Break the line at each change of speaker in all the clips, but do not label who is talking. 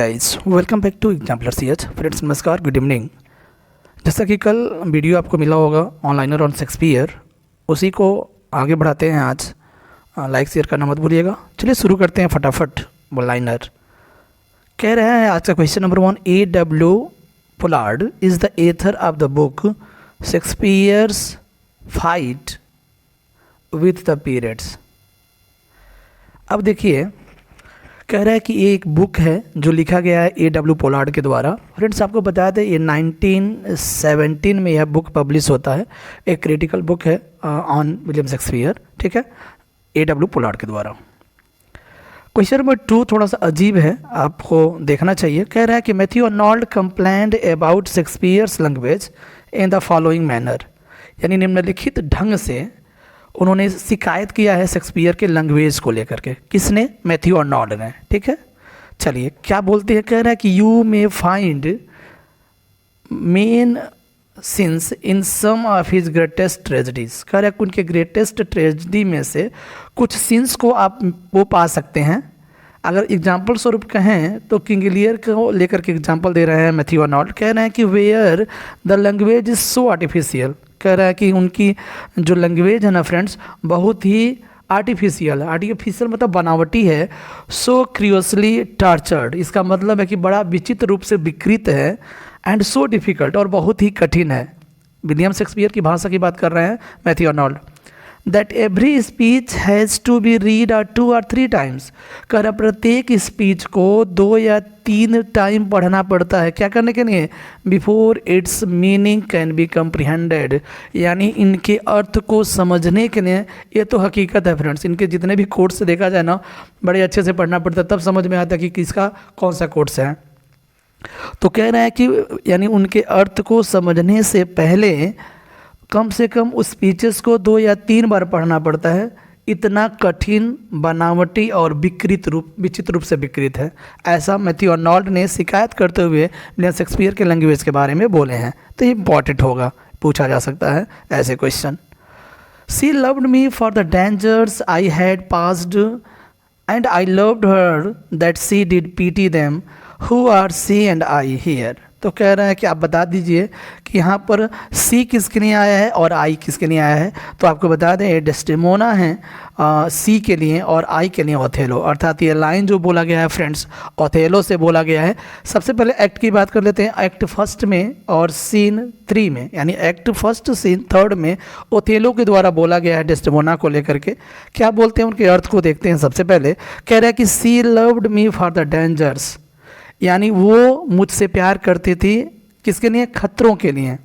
Guys welcome back to Exemplar CH. Friends नमस्कार, good evening. जैसा कि कल वीडियो आपको मिला होगा ऑनलाइनर ऑन शेक्सपियर, उसी को आगे बढ़ाते हैं आज। लाइक शेयर करना मत भूलिएगा। चलिए शुरू करते हैं फटाफट। लाइनर कह रहे हैं आज का question number 1, A.W. Pollard is the author of the book Shakespeare's fight with the periods. अब देखिए, कह रहा है कि ये एक बुक है जो लिखा गया है A.W. पोलार्ड के द्वारा। फ्रेंड्स आपको बताया था ये 1917 में यह बुक पब्लिश होता है। एक क्रिटिकल बुक है ऑन विलियम शेक्सपियर, ठीक है, A.W. पोलार्ड के द्वारा। क्वेश्चन नंबर 2 थोड़ा सा अजीब है, आपको देखना चाहिए। कह रहा है कि Matthew Arnold complained about Shakespeare's language in the following manner, यानी निम्नलिखित ढंग से उन्होंने शिकायत किया है शेक्सपियर के लैंग्वेज को लेकर के। किसने? मैथ्यू अर्नोल्ड ने, ठीक है। चलिए क्या बोलते हैं, कह रहा है कि you may find men since in some of his greatest tragedies. कह रहा है कि उनके ग्रेटेस्ट ट्रेजेडी में से कुछ सीन्स को आप वो पा सकते हैं। अगर एग्जाम्पल स्वरूप कहें तो किंग लियर को लेकर के एग्जाम्पल दे रहे हैं मैथ्यू अर्नोल्ड। कह रहे हैं कि where the language is so artificial. कह रहा है कि उनकी जो लैंग्वेज है ना फ्रेंड्स, बहुत ही आर्टिफिशियल है। आर्टिफिशियल मतलब बनावटी है। सो क्रियोसली टॉर्चर्ड, इसका मतलब है कि बड़ा विचित्र रूप से विकृत है। एंड सो डिफ़िकल्ट, और बहुत ही कठिन है। विलियम शेक्सपियर की भाषा की बात कर रहे हैं Matthew Arnold. That every speech has to be read 2 or 3 times। कह रहा प्रत्येक स्पीच को 2 या 3 टाइम पढ़ना पड़ता है। क्या करने के लिए? Before its meaning can be comprehended, यानी इनके अर्थ को समझने के लिए। ये तो हकीकत है फ्रेंड्स, इनके जितने भी कोट्स देखा जाए ना, बड़े अच्छे से पढ़ना पड़ता है, तब समझ में आता है कि किसका कौन सा कोट्स है। तो कह रहा है कि यानी उनके अर्थ को समझने से पहले कम से कम उस स्पीचेस को 2 या 3 बार पढ़ना पड़ता है। इतना कठिन, बनावटी और विचित्र रूप से विकृत है, ऐसा मैथ्यू अर्नोल्ड ने शिकायत करते हुए विलियम शेक्सपियर के लैंग्वेज के बारे में बोले हैं। तो ये इंपॉर्टेंट होगा, पूछा जा सकता है ऐसे question. She loved me for the dangers I had passed and I loved her that she did pity them who are she and I here. तो कह रहे हैं कि आप बता दीजिए कि यहाँ पर सी किसके लिए आया है और आई किसके लिए आया है। तो आपको बता दें ये डेस्टिमोना है सी के लिए, और आई के लिए ओथेलो। अर्थात ये लाइन जो बोला गया है फ्रेंड्स, ओथेलो से बोला गया है। सबसे पहले एक्ट की बात कर लेते हैं। एक्ट फर्स्ट में और सीन 3 में, यानी एक्ट फर्स्ट सीन 3 में ओथेलो के द्वारा बोला गया है डेस्टिमोना को लेकर के। क्या बोलते हैं, उनके अर्थ को देखते हैं। सबसे पहले कह रहा है कि she loved me for the dangers, यानी वो मुझसे प्यार करती थी। किसके लिए? खतरों के लिए,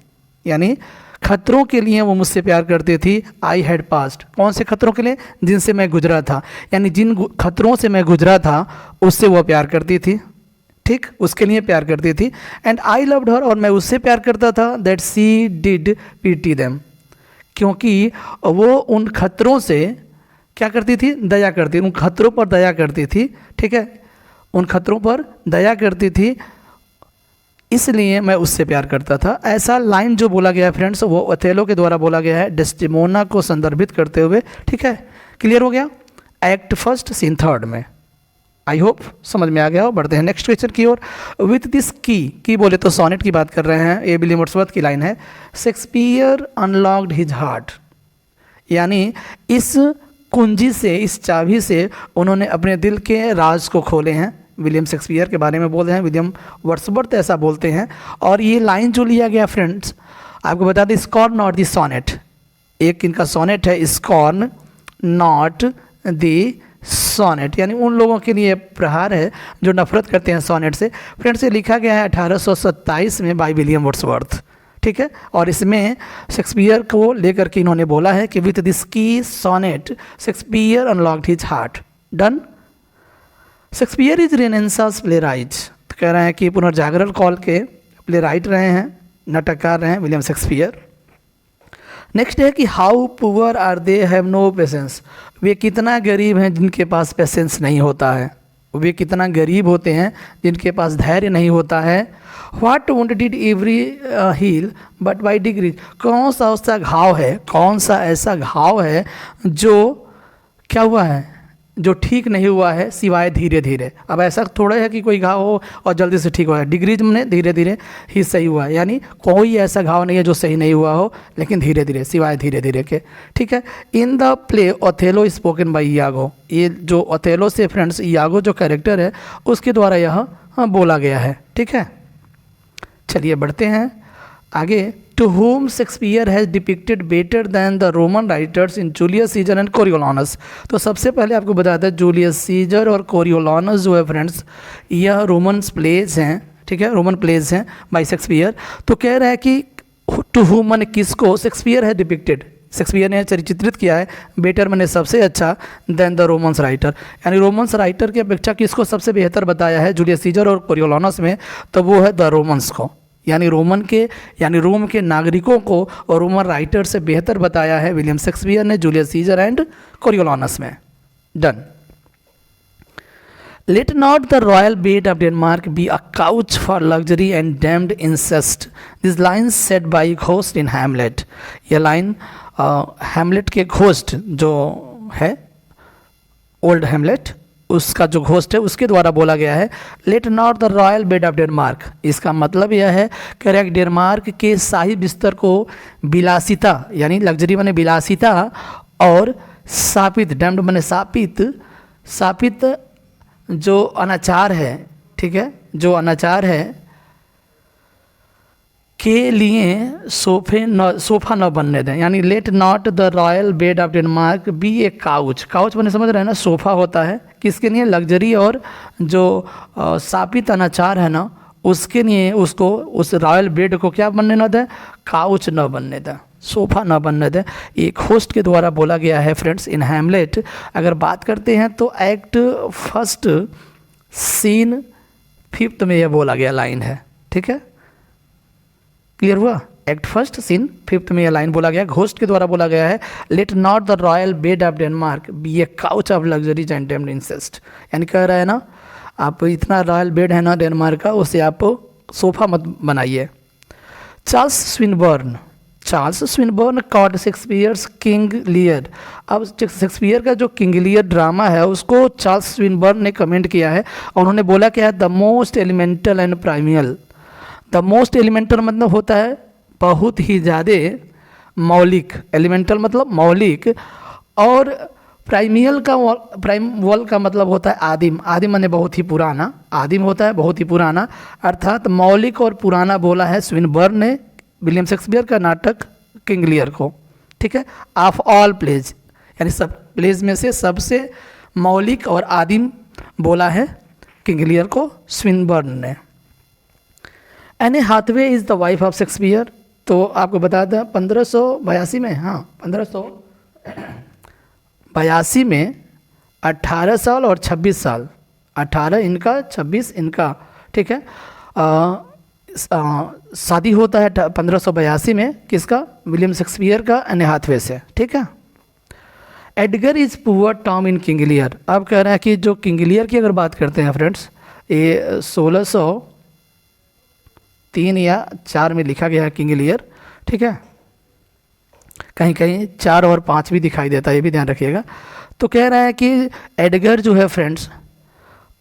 यानी खतरों के लिए वो मुझसे प्यार करती थी। आई हैड पास्ट, कौन से खतरों के लिए? जिनसे मैं गुजरा था, यानी जिन खतरों से मैं गुजरा था उससे वो प्यार करती थी, ठीक, उसके लिए प्यार करती थी। एंड आई लव्ड हर, और मैं उससे प्यार करता था। That she did pity them, क्योंकि वो उन खतरों से क्या करती थी? दया करती, उन खतरों पर दया करती थी, ठीक है, उन खतरों पर दया करती थी, इसलिए मैं उससे प्यार करता था। ऐसा लाइन जो बोला गया है फ्रेंड्स, वो ओथेलो के द्वारा बोला गया है डेस्टिमोना को संदर्भित करते हुए, ठीक है। क्लियर हो गया? एक्ट फर्स्ट सीन 3 में। आई होप समझ में आ गया हो। बढ़ते हैं नेक्स्ट क्वेश्चन की ओर। विथ दिस की बोले तो सोनेट की बात कर रहे हैं। ये विलियम वर्ड्सवर्थ की लाइन है। शेक्सपियर अनलॉक्ड हिज हार्ट, यानी इस कुंजी से, इस चाबी से उन्होंने अपने दिल के राज को खोले हैं। विलियम शेक्सपियर के बारे में बोल रहे हैं, विलियम वर्ड्सवर्थ ऐसा बोलते हैं। और ये लाइन जो लिया गया फ्रेंड्स, आपको बता दें, स्कॉर्न नॉट द सोनेट। एक इनका सोनेट है, स्कॉर्न नॉट द सोनेट, यानी उन लोगों के लिए प्रहार है जो नफरत करते हैं सोनेट से। फ्रेंड्स ये लिखा गया है 1827 में बाय विलियम वर्ड्सवर्थ, ठीक है। और इसमें शेक्सपियर को लेकर के इन्होंने बोला है कि with this key sonnet Shakespeare unlocked his heart. Done. Shakespeare is renaissance playwright. तो कह रहे हैं कि पुनर्जागरण काल के प्ले राइट रहे हैं, नाटककार रहे हैं विलियम शेक्सपियर। नेक्स्ट है कि how poor are they have no patience. वे कितना गरीब हैं जिनके पास पेशेंस नहीं होता है। वे कितना गरीब होते हैं जिनके पास धैर्य नहीं होता है। What wound did every heal but by degrees. कौन सा उसका घाव है, कौन सा ऐसा घाव है जो क्या हुआ है, जो ठीक नहीं हुआ है सिवाय धीरे धीरे। अब ऐसा थोड़ा है कि कोई घाव हो और जल्दी से ठीक हो जाए, डिग्रीज में धीरे धीरे ही सही हुआ है, यानी कोई ऐसा घाव नहीं है जो सही नहीं हुआ हो, लेकिन धीरे धीरे, सिवाय धीरे धीरे के। ठीक है। In the play Othello spoken by Iago, ये जो ओथेलो से फ्रेंड्स यागो जो कैरेक्टर है उसके द्वारा यह बोला गया है। ठीक है, चलिए बढ़ते हैं आगे। To whom Shakespeare has depicted better than the Roman writers in Julius Caesar and Coriolanus. तो सबसे पहले आपको बताते हैं जूलियस सीजर और कोरियोलानस जो है फ्रेंड्स, यह रोमन प्लेज हैं। ठीक है, रोमन प्लेज हैं बाई शेक्सपियर। तो कह रहा है कि टू whom माने किसको शेक्सपियर है डिपिक्टेड, शेक्सपियर ने चित्रित किया है, बेटर मैंने सबसे अच्छा, देन द रोमन्स राइटर, यानी रोमन्स राइटर की अपेक्षा किसको सबसे बेहतर बताया है जूलियस सीजर और कोरियोलानस में, तो वो है द रोमन्स को, यानी रोम के नागरिकों को और रोमन राइटर से बेहतर बताया है विलियम शेक्सपियर ने जूलियस सीजर एंड कोरियोलानस में। Done. Let not the royal bed of Denmark be a couch for luxury and damned incest, this line said by ghost in Hamlet. यह लाइन Hamlet के घोस्ट जो है ओल्ड हैमलेट, उसका जो घोस्ट है उसके द्वारा बोला गया है। Let not the royal bed of Denmark, इसका मतलब यह है करेक्ट डेनमार्क के शाही बिस्तर को विलासिता, यानी लग्जरी माने विलासिता, और शापित, डैम्ड माने शापित जो अनाचार है, ठीक है, जो अनाचार है के लिए सोफा न बनने दें, यानी let not the royal bed of Denmark be a couch मैंने समझ रहे हैं ना, सोफा होता है किसके लिए, लग्जरी, और जो शापित अनाचार है ना उसके लिए उसको, उस रॉयल बेड को क्या बनने न दें, काउच न बनने दें, सोफा न बनने दें। एक होस्ट के द्वारा बोला गया है फ्रेंड्स इन हैमलेट। अगर बात करते हैं तो एक्ट फर्स्ट सीन 5 में यह बोला गया लाइन है। ठीक है, क्लियर हुआ। एक्ट फर्स्ट सीन 5 में यह लाइन बोला गया, घोस्ट के द्वारा बोला गया है। Let not the royal bed of Denmark be a couch of luxuries and damned incest, यानी कह रहा है ना आप इतना रॉयल बेड है ना डेनमार्क का, उसे आप सोफा मत बनाइए। Charles Swinburne caught Shakespeare's King Lear. अब शेक्सपियर का जो किंग लियर ड्रामा है उसको चार्ल्स स्विनबर्न ने कमेंट किया है और उन्होंने बोला क्या है, the most elemental and primeval. The most elemental मतलब होता है बहुत ही ज़्यादा मौलिक, एलिमेंटल मतलब मौलिक, और प्राइमियल का मतलब होता है आदिम। आदिम माने बहुत ही पुराना, आदिम होता है बहुत ही पुराना, अर्थात मौलिक और पुराना बोला है स्विनबर्न ने विलियम शेक्सपियर का नाटक किंग लियर को। ठीक है, ऑफ ऑल प्लेज, यानी सब प्लेज में से सबसे मौलिक और आदिम बोला है किंग लियर को स्विनबर्न ने। Anne Hathaway is the wife of Shakespeare. तो आपको बता दें 1582 में, हाँ 1582 में 18 साल और 26 साल, 18 इनका 26 इनका, ठीक है, शादी होता है 1582 में, किसका, विलियम शेक्सपियर का एनी हाथवे से। ठीक है। Edgar is poor Tom in king Lear. अब कह रहे हैं कि जो किंग लियर की अगर बात करते हैं फ्रेंड्स, ये 1603 या 4 में लिखा गया है किंग लियर। ठीक है, कहीं कहीं 4 और 5 भी दिखाई देता है, ये भी ध्यान रखिएगा। तो कह रहा है कि एडगर जो है फ्रेंड्स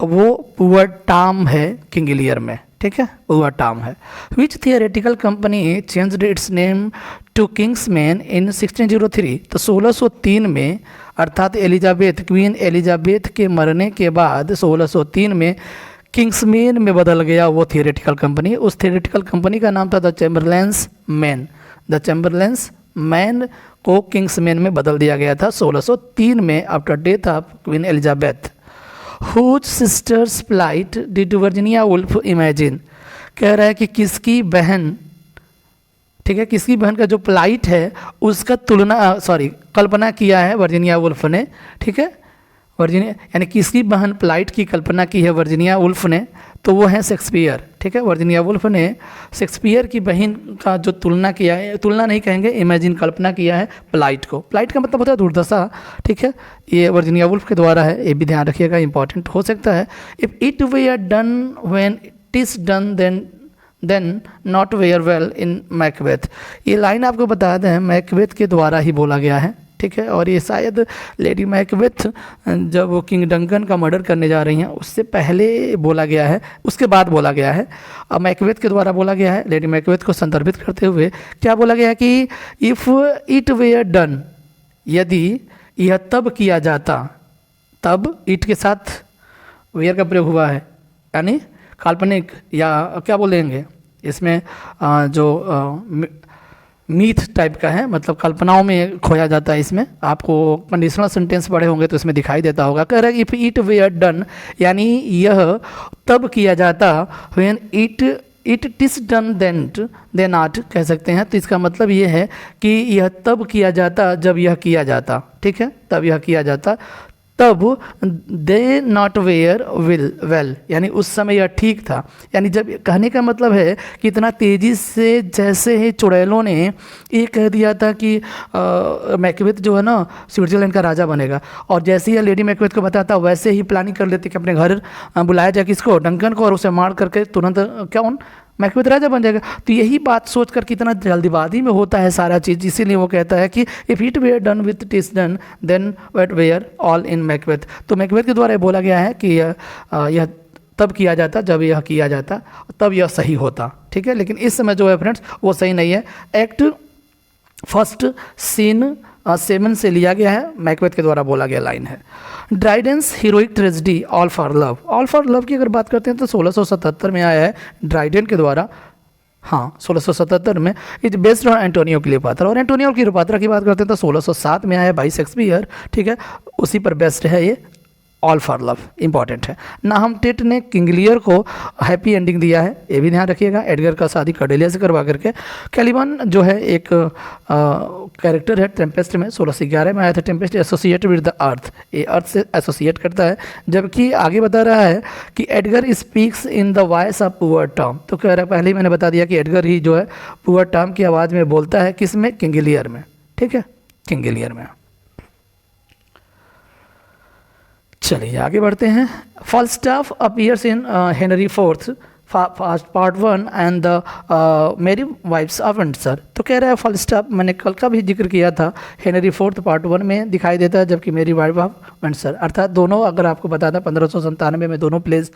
वो पुअर टॉम है किंग लियर में। ठीक है, पुअर टॉम है। Which theoretical company changed its name to King's Men in 1603। तो 1603 में, अर्थात एलिजाबेथ, क्वीन एलिजाबेथ के मरने के बाद 1603 में किंग्समैन में बदल गया वो थियोरेटिकल कंपनी। उस थियोरेटिकल कंपनी का नाम था the Chamberlain's man. The Chamberlain's man को किंग्समैन में बदल दिया गया था 1603 में, after death of Queen Elizabeth. Whose sister's plight did Virginia Woolf imagine. कह रहा है कि किसकी बहन, ठीक है, किसकी बहन का जो प्लाइट है उसका कल्पना किया है वर्जीनिया वुल्फ ने। ठीक है, वर्जीनिया यानी किसकी बहन प्लाइट की कल्पना की है वर्जीनिया वुल्फ ने, तो वो है शेक्सपियर। ठीक है, वर्जीनिया वुल्फ ने शेक्सपियर की बहन का जो तुलना किया है, तुलना नहीं कहेंगे, इमेजिन, कल्पना किया है प्लाइट को। प्लाइट का मतलब होता है दुर्दशा। ठीक है, ये वर्जीनिया वुल्फ के द्वारा है, ये भी ध्यान रखिएगा, इंपॉर्टेंट हो सकता है। If it were done when it is done then not were well in Macbeth. ये लाइन आपको बता दें मैकबेथ के द्वारा ही बोला गया है। ठीक है। और ये शायद लेडी मैकबेथ जब वो किंग डंकन का मर्डर करने जा रही हैं उससे पहले बोला गया है, उसके बाद बोला गया है। अब मैकबेथ के द्वारा बोला गया है, लेडी मैकबेथ को संदर्भित करते हुए क्या बोला गया है कि इफ़ इट वेयर डन, यदि यह तब किया जाता, तब इट के साथ वेयर का प्रयोग हुआ है, यानी काल्पनिक या क्या बोलेंगे इसमें जो मीथ टाइप का है, मतलब कल्पनाओं में खोया जाता है। इसमें आपको कंडीशनल सेंटेंस पढ़े होंगे तो इसमें दिखाई देता होगा। कह रहा है इफ़ इट वेयर डन, यानी यह तब किया जाता, when it is done then not कह सकते हैं। तो इसका मतलब ये है कि यह तब किया जाता जब यह किया जाता, ठीक है, तब यह किया जाता, तब दे नॉट वेयर वेल, यानी उस समय यह ठीक था। यानी जब कहने का मतलब है कि इतना तेज़ी से जैसे ही चुड़ैलों ने ये कह दिया था कि मैकबेथ जो है ना स्विट्जरलैंड का राजा बनेगा, और जैसे ही लेडी मैकबेथ को बताता वैसे ही प्लानिंग कर लेती कि अपने घर बुलाया जाए किसको, डंकन को, और उसे मार करके तुरंत क्या मैकबेथ राजा बन जाएगा। तो यही बात सोचकर कितना जल्दीबाजी में होता है सारा चीज़, इसीलिए वो कहता है कि if it were done with it is done then wait were all in Macbeth. तो मैकबेथ के द्वारा बोला गया है कि यह तब किया जाता जब यह किया जाता, तब यह सही होता, ठीक है। लेकिन इस समय जो है फ्रेंड्स वो सही नहीं है। एक्ट फर्स्ट सीन 7 से लिया गया है, मैकबेथ के द्वारा बोला गया लाइन है। Dryden's heroic tragedy all for love, all for love की अगर बात करते हैं तो 1677 में आया है ड्राइडेन के द्वारा, हाँ 1677 में। It based on Antonio Cleopatra, और एंटोनियो क्लियोपात्रा की बात करते हैं तो 1607 में आया है बाय शेक्सपियर, ठीक है, उसी पर बेस्ड है ये ऑल फॉर लव, इंपॉर्टेंट है ना। हम टेट ने किंग लियर को हैप्पी एंडिंग दिया है, ये भी ध्यान रखिएगा। एडगर का शादी कर्डेलिया से करवा करके। कैलिबन जो है एक कैरेक्टर है टेम्पेस्ट में, 1611 में आया था। Tempest associated with the earth, ये अर्थ से एसोसिएट करता है, जबकि आगे बता रहा है कि Edgar speaks in the voice of poor Tom. तो कह रहा है, पहले ही मैंने बता दिया कि एडगर ही जो है पुअर टॉम की आवाज़ में बोलता है, किस में, किंग लियर में, ठीक है, किंग लियर में। चलिए आगे बढ़ते हैं। Falstaff appears in Henry fourth part 1 and the merry wives of Windsor. तो कह रहा है फॉलस्टाफ, मैंने कल का भी जिक्र किया था, हेनरी फोर्थ पार्ट 1 में दिखाई देता है, जबकि मेरी वाइफ ऑफ विंडसर, अर्थात दोनों, अगर आपको बता दें 1597 में दोनों प्लेस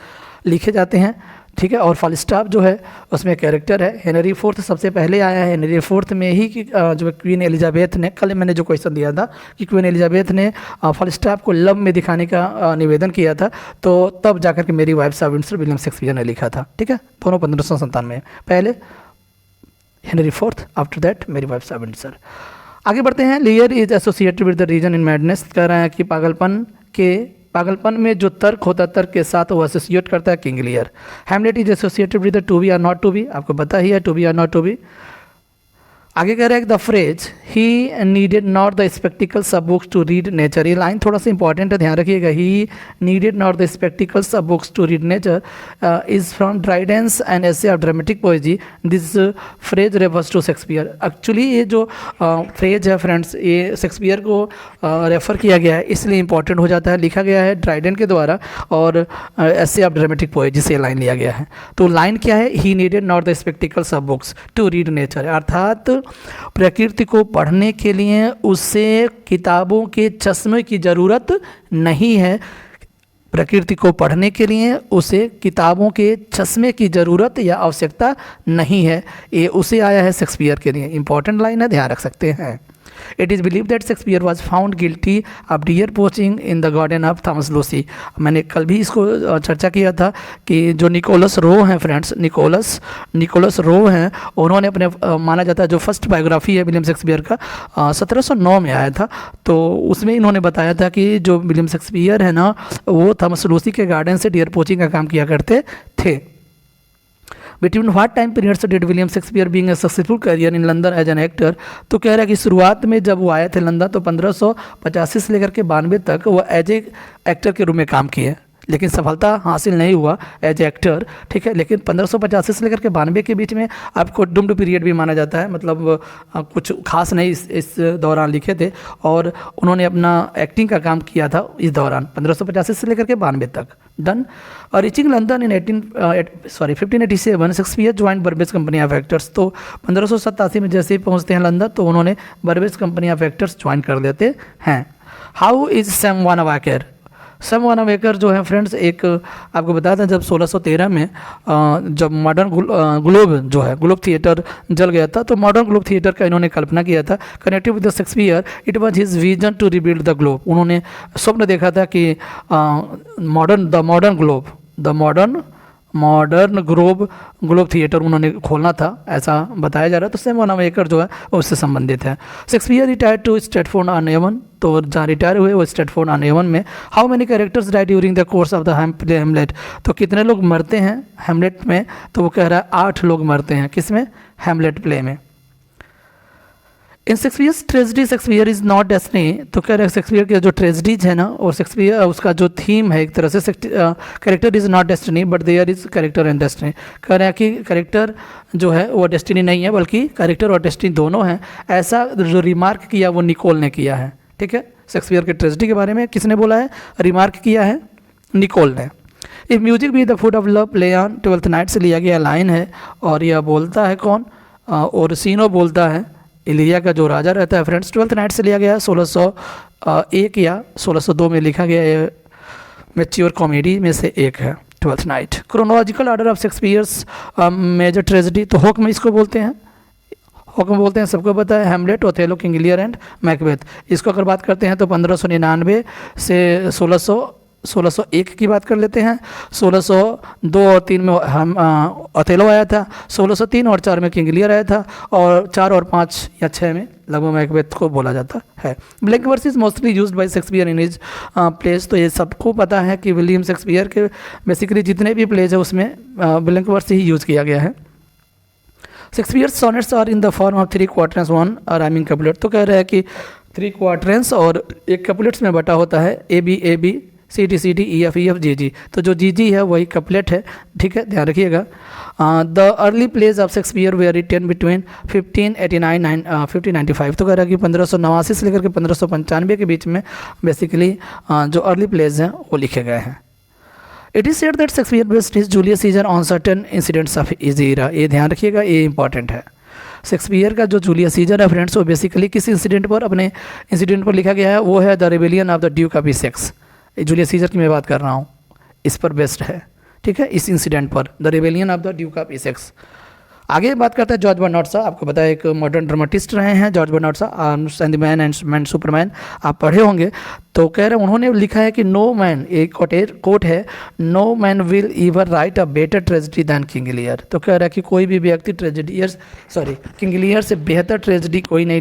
लिखे जाते हैं, ठीक है। और फॉलस्टाफ जो है उसमें कैरेक्टर है हेनरी फोर्थ, सबसे पहले आया है हेनरी फोर्थ में ही कि जो क्वीन एलिजाबेथ ने, कल मैंने जो क्वेश्चन दिया था कि क्वीन एलिजाबेथ ने फॉलस्टाफ को लव में दिखाने का निवेदन किया था, तो तब जाकर के Merry wives of Windsor William Shakespeare ने लिखा था, ठीक है। दोनों 1597 में, पहले Henry fourth, after that Merry wives of Windsor. आगे बढ़ते हैं। Lear is associated with the reason in madness, कह रहे हैं कि पागलपन में जो तर्क होता है, तर्क के साथ वो एसोसिएट करता है King Lear. Hamlet is associated with the to be और नॉट टू बी, आपको पता ही है टू बी और नॉट टू बी। आगे कह रहा है the phrase he needed not the spectacles of books to read nature, ये लाइन थोड़ा सा इंपॉर्टेंट है, ध्यान रखिएगा। He needed not the spectacles of books to read nature is from Dryden's and essay of dramatic poesy, this phrase refers to Shakespeare. Actually ये जो phrase है friends, ये शेक्सपियर को रेफर किया गया है, इसलिए इंपॉर्टेंट हो जाता है, लिखा गया है ड्राइडेन के द्वारा, और एसे ऑफ ड्रामेटिक पोएजी से लाइन लिया गया है। तो लाइन क्या है, he needed not the spectacles of books to read nature, अर्थात प्रकृति को पढ़ने के लिए उसे किताबों के चश्मे की ज़रूरत नहीं है। प्रकृति को पढ़ने के लिए उसे किताबों के चश्मे की ज़रूरत या आवश्यकता नहीं है, ये उसे आया है शेक्सपियर के लिए। इंपॉर्टेंट लाइन है, ध्यान रख सकते हैं। It is believed that Shakespeare was found guilty of deer poaching in the garden of Thomas Lucy। मैंने कल भी इसको चर्चा किया था कि जो निकोलस रो हैं फ्रेंड्स, निकोलस रो हैं, उन्होंने अपने माना जाता है जो फर्स्ट बायोग्राफी है विलियम शेक्सपियर का 1709 में आया था, तो उसमें इन्होंने बताया था कि जो विलियम शेक्सपियर है ना, वो थॉमस लूसी के गार्डन से डियर पोचिंग का काम किया करते थे। Between what time periods did William Shakespeare being a successful career in London as an actor. तो कह रहा है कि शुरुआत में जब वो आए थे लंदन तो 1585 से लेकर के 92 तक वो एज ए एक्टर के रूप में काम किए, लेकिन सफलता हासिल नहीं हुआ एज एक्टर, ठीक है। लेकिन 1585 से लेकर के 92 के बीच में आपको डुम्ड पीरियड भी माना जाता है, मतलब कुछ खास नहीं इस दौरान लिखे थे, और उन्होंने अपना एक्टिंग का काम किया था इस दौरान 1585 से लेकर के 92 तक, डन। और reaching London in 1587 Shakespeare join Burbage company of actors. तो 1587 में जैसे ही पहुंचते हैं लंदन तो उन्होंने Burbage company of actors join कर लेते हैं। How is Sam Wanamaker? Sam Wanamaker जो है फ्रेंड्स एक आपको बताया था जब 1613 में जब मॉडर्न ग्लोब जो है ग्लोब थिएटर जल गया था तो मॉडर्न ग्लोब थिएटर का इन्होंने कल्पना किया था connected with the Shakespeare. It was his vision to rebuild the Globe. उन्होंने स्वप्न देखा था कि मॉडर्न ग्लोब थिएटर उन्होंने खोलना था, ऐसा बताया जा रहा है। तो सैम वानावाकर जो है उससे संबंधित है। Shakespeare retired to Stratford on Avon. तो जहाँ रिटायर हुए वो स्ट्रैटफोर्ड ऑन एवन में। How many characters die during the course of the play Hamlet? तो कितने लोग मरते हैं हेमलेट में? तो वो कह रहा है 8 लोग मरते हैं। किस में? हेमलेट प्ले में। In Shakespeare's tragedy Shakespeare is not destiny. तो कह रहे हैं शेक्सपियर के जो ट्रेजिडीज है ना और शेक्सपियर उसका जो थीम है एक तरह से character is not destiny but there is character and destiny. कह रहे हैं कि कैरेक्टर जो है वो डेस्टिनी नहीं है बल्कि कैरेक्टर और डेस्टिनी दोनों हैं। ऐसा जो रिमार्क किया वो निकोल ने किया है। ठीक है, शेक्सपियर के ट्रेजिडी के बारे में किसने बोला है? रिमार्क किया है निकोल ने। If music be the food of love play on twelfth night से लिया गया लाइन है और यह बोलता है कौन? ओरसिनो बोलता है। इलिया का जो राजा रहता है फ्रेंड्स ट्वेल्थ नाइट से लिया गया है। 1601 या 1602 में लिखा गया है। मैच्योर कॉमेडी में से एक है Twelfth Night. Chronological order of Shakespeare's major tragedy. तो हुक्म इसको बोलते हैं, हुक्म बोलते हैं, सबको पता है। Hamlet, Othello, King Lear and Macbeth. इसको अगर बात करते हैं तो 1599 से 1601 की बात कर लेते हैं। 1602 और 3 में हम ओथेलो आया था। 1603 और 4 में किंग लियर आया था और 4 और 5 या 6 में लगभग मैकबेथ को बोला जाता है। Blank verse is mostly used by Shakespeare in his plays. तो ये सबको पता है कि विलियम शेक्सपियर के बेसिकली जितने भी प्लेज है उसमें ब्लैंक वर्स ही यूज़ किया गया है। Shakespeare sonnets are in the form of 3 quarters 1 rhyming couplet. तो कह रहा है कि 3 क्वार्टर्स और एक कपलेट्स में बटा होता है। A B C D E F G. तो जो जी है वही कपलेट है। ठीक है, ध्यान रखिएगा। The early plays of Shakespeare were written between 1595। तो कह रहा है कि 1589 से लेकर के 1595 के बीच में बेसिकली जो अर्ली प्लेज हैं वो लिखे गए हैं। It is said that Shakespeare based his Julius Caesar on certain incidents of his era. ये ध्यान रखिएगा, ये इंपॉर्टेंट है। शेक्सपियर का जो जूलियस सीजर है फ्रेंड्स वो बेसिकली किस इंसिडेंट पर, अपने इंसिडेंट पर लिखा गया है, वो है the rebellion of the Duke of Essex. Julius Caesar की मैं बात कर रहा हूँ, इस पर बेस्ड है। ठीक है, इस इंसिडेंट पर, the rebellion of the Duke of Essex. आगे बात करते हैं जॉर्ज बर्नार्ड शॉ। आपको पता है एक मॉडर्न ड्रामेटिस्ट रहे हैं George Bernard Shaw. Arms and the Man and Superman आप पढ़े होंगे। तो कह रहे हैं उन्होंने लिखा है कि नो मैन, एक कोट है, no man will ever write a better tragedy than King Lear. तो कह रहा है कि कोई भी व्यक्ति किंग लियर से बेहतर ट्रेजिडी कोई नहीं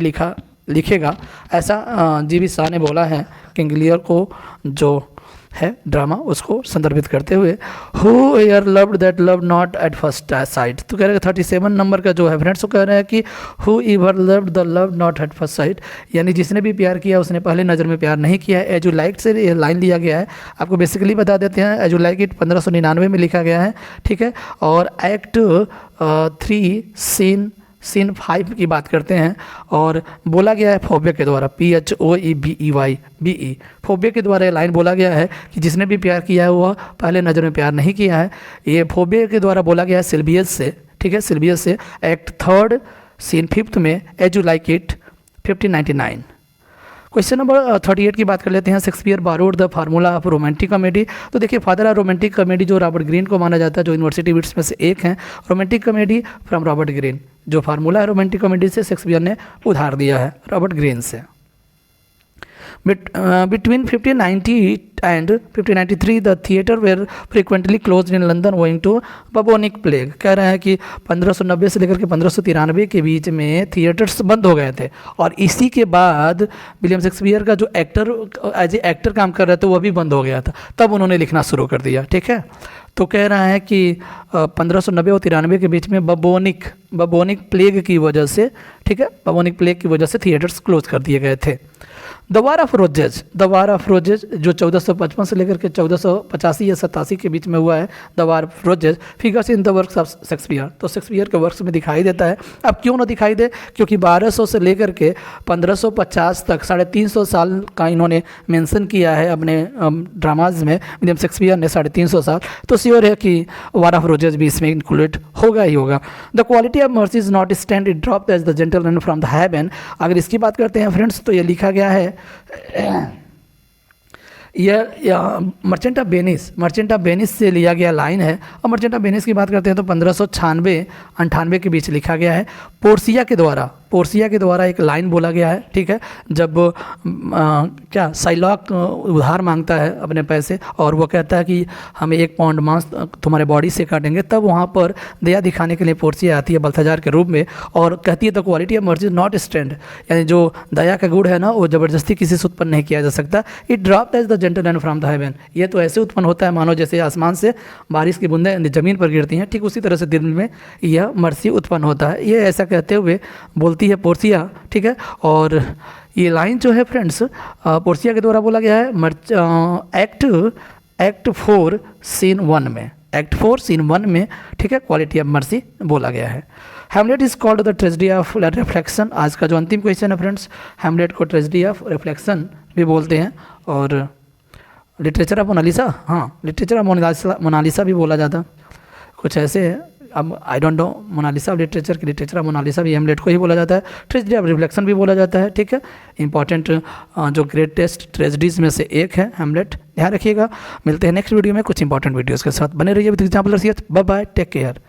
लिखेगा, ऐसा जी.बी. शाह ने बोला है। किंग लियर को जो है ड्रामा उसको संदर्भित करते हुए। Who air loved that love not at first sight. तो कह रहे हैं 37 नंबर का जो है फ्रेंड्स वो कह रहे हैं कि who ever loved the love not at first sight, यानी जिसने भी प्यार किया उसने पहले नज़र में प्यार नहीं किया है। एज यू लाइक से ये लाइन लिया गया है। आपको बेसिकली बता देते हैं, एज यू लाइक इट 1599 में लिखा गया है। ठीक है, और एक्ट 3 सीन 5 की बात करते हैं और बोला गया है फोबिया के द्वारा, PHOEBEY फोबिया के द्वारा ये लाइन बोला गया है कि जिसने भी प्यार किया है वह पहले नज़र में प्यार नहीं किया है। ये फोबिया के द्वारा बोला गया है सिल्वियस से। ठीक है, सिल्वियस से। एक्ट 3 सीन 5 में As You Like It 1599। Question number 38 की बात कर लेते हैं। Shakespeare borrowed the formula of romantic comedy. तो देखिए फादर ऑफ रोमांटिक कॉमेडी जो रॉबर्ट ग्रीन को माना जाता है, जो यूनिवर्सिटी विट्स में से एक हैं। Romantic comedy from Robert Greene, जो फार्मूला है रोमांटिक कॉमेडी से शेक्सपियर ने उधार दिया है रॉबर्ट ग्रीन से। Between 1590 and 1593 the theatre were frequently closed in London owing to bubonic plague। कह रहे हैं कि 1590 से लेकर के 1593 के बीच में थिएटर्स बंद हो गए थे और इसी के बाद विलियम शेक्सपियर का जो एक्टर एज ए एक्टर काम कर रहे थे वो भी बंद हो गया था, तब उन्होंने लिखना शुरू कर दिया। ठीक है, तो कह रहा है कि 1590 और 93 के बीच में बबोनिक प्लेग की वजह से, ठीक है, बबोनिक प्लेग की वजह से थिएटर्स क्लोज कर दिए गए थे। द वार ऑफ रोजेज जो 1455 से लेकर के 1485 या 87 के बीच में हुआ है, the war of roses figures in the works of Shakespeare, तो शेक्सपियर के वर्क्स में दिखाई देता है। अब क्यों ना दिखाई दे, क्योंकि 1200 से लेकर के 1550 तक 350 साल का इन्होंने मेंशन किया है अपने ड्रामाज में, विलियम शेक्सपियर ने 350 साल, तो श्योर है कि वार ऑफ रोजेज भी इसमें इंक्लूडेड होगा ही होगा। The quality of mercy is not stand, it drop as the gentleman from the heaven. अगर इसकी बात करते हैं फ्रेंड्स, तो ये लिखा गया है यह मर्चेंट ऑफ वेनिस से लिया गया लाइन है। और मर्चेंट ऑफ वेनिस की बात करते हैं तो 1596-98 के बीच लिखा गया है। पोर्सिया के द्वारा एक लाइन बोला गया है, ठीक है, जब क्या साइलॉक उधार मांगता है अपने पैसे और वो कहता है कि हमें 1 पाउंड मांस तुम्हारे बॉडी से काटेंगे, तब वहाँ पर दया दिखाने के लिए पोर्सिया आती है बल्थाजार के रूप में और कहती है the quality of mercy not stand, यानी जो दया का गुण है ना वो ज़बरदस्ती किसी से उत्पन्न नहीं किया जा सकता। It drop as the gentleman from the heaven, ये तो ऐसे उत्पन्न होता है मानो जैसे आसमान से बारिश की बूंदें ज़मीन पर गिरती हैं, ठीक उसी तरह से दिल में यह मर्सी उत्पन्न होता है। ये ऐसा कहते हुए बोलती है पोर्सिया, ठीक है। और ये लाइन जो है फ्रेंड्स पोर्सिया के द्वारा बोला गया है एक्ट 4 सीन 1 में, ठीक है, क्वालिटी ऑफ मर्सी बोला गया है। Hamlet is called the tragedy of reflection. आज का जो अंतिम क्वेश्चन है फ्रेंड्स, हैमलेट को ट्रेजेडी ऑफ रिफ्लेक्शन भी बोलते हैं और लिटरेचर ऑफ मोनालिसा, हाँ, लिटरेचर ऑफ मोनालिसा भी बोला जाता, कुछ ऐसे है। अब I don't know, Mona Lisa of literature की लिटरेचर ऑफ मोनालिसा भी हैमलेट को ही बोला जाता है, ट्रेजेडी ऑफ रिफ्लेक्शन भी बोला जाता है, ठीक है। इंपॉर्टेंट जो ग्रेटेस्ट ट्रेजेडीज में से एक है हैमलेट, ध्यान रखिएगा। मिलते हैं नेक्स्ट वीडियो में कुछ इंपॉर्टेंट वीडियोज़ के साथ, बने रहिए with example. Bye bye, take care.